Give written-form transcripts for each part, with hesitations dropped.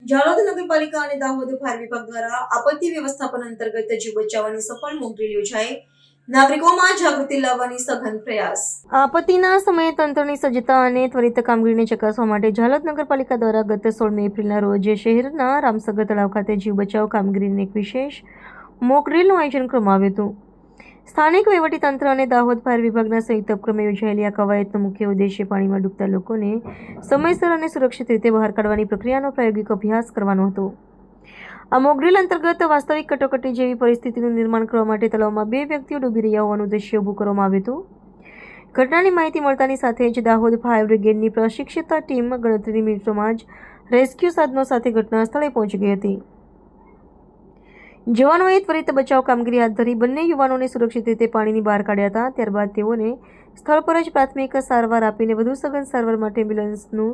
ઝાલોદ નગરપાલિકા અને દાહોદ ફાયર વિભાગ દ્વારા આપત્તિ વ્યવસ્થાપન અંતર્ગત જીવ બચાવવાની સફળ મોક ડ્રીલ યોજાઈ નાગરિકોમાં જાગૃતિ લાવવાની સઘન પ્રયાસ। આપત્તિના સમયે તંત્રની સજ્જતા અને ત્વરિત કામગીરીને ચકાસવા માટે ઝાલોદ નગરપાલિકા દ્વારા ગત 16 એપ્રિલના રોજ શહેરના રામસગર તળાવ ખાતે જીવ બચાવ કામગીરીની એક વિશેષ મોક ડ્રીલનું આયોજન કરવામાં આવ્યું હતું। સ્થાનિક વહીવટીતંત્ર અને દાહોદ ફાયર વિભાગના સંયુક્ત ઉપક્રમે યોજાયેલી આ કવાયતનો મુખ્ય ઉદ્દેશ્ય પાણીમાં ડૂબતા લોકોને સમયસર અને સુરક્ષિત રીતે બહાર કાઢવાની પ્રક્રિયાનો પ્રાયોગિક અભ્યાસ કરવાનો હતો। આ મોક ડ્રીલ અંતર્ગત વાસ્તવિક કટોકટી જેવી પરિસ્થિતિનું નિર્માણ કરવા માટે તળાવમાં 2 વ્યક્તિઓ ડૂબી રહ્યા હોવાનું દ્રશ્ય ઊભું કરવામાં આવ્યું હતું। ઘટનાની માહિતી મળતાની સાથે જ દાહોદ ફાયર બ્રિગેડની પ્રશિક્ષિત ટીમ ગણતરીની મિનિટોમાં જ રેસ્ક્યુ સાધનો સાથે ઘટના સ્થળે પહોંચી ગઈ હતી। જવાનોએ ત્વરિત બચાવ કામગીરી હાથ ધરી બંને યુવાનોને સુરક્ષિત રીતે પાણીની બહાર કાઢ્યા હતા। ત્યારબાદ તેઓને સ્થળ પર જ પ્રાથમિક સારવાર આપીને વધુ સઘન સારવાર માટે એમ્બ્યુલન્સનું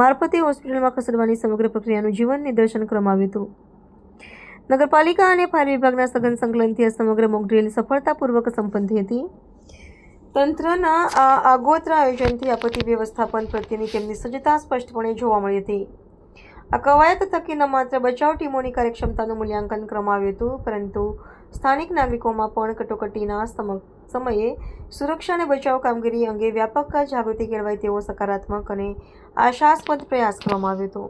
મારફતે હોસ્પિટલમાં ખસેડવાની સમગ્ર પ્રક્રિયાનું જીવન નિદર્શન કરવામાં આવ્યું હતું। નગરપાલિકા અને ફાયર વિભાગના સઘન સંકલનથી આ સમગ્ર મોક ડ્રીલ સફળતાપૂર્વક સંપન્ન થઈ હતી। તંત્રના આ આગોતરા આયોજનથી આપત્તિ વ્યવસ્થાપન પ્રત્યેની તેમની સજ્જતા સ્પષ્ટપણે જોવા મળી હતી। આ કવાયત થકી ન માત્ર બચાવ ટીમોની કાર્યક્ષમતાનું મૂલ્યાંકન કરવામાં આવ્યું હતું, પરંતુ સ્થાનિક નાગરિકોમાં પણ કટોકટીના સમયે સુરક્ષા અને બચાવ કામગીરી અંગે વ્યાપક જાગૃતિ કેળવાય તેવો સકારાત્મક અને આશાસ્પદ પ્રયાસ કરવામાં આવ્યો હતો।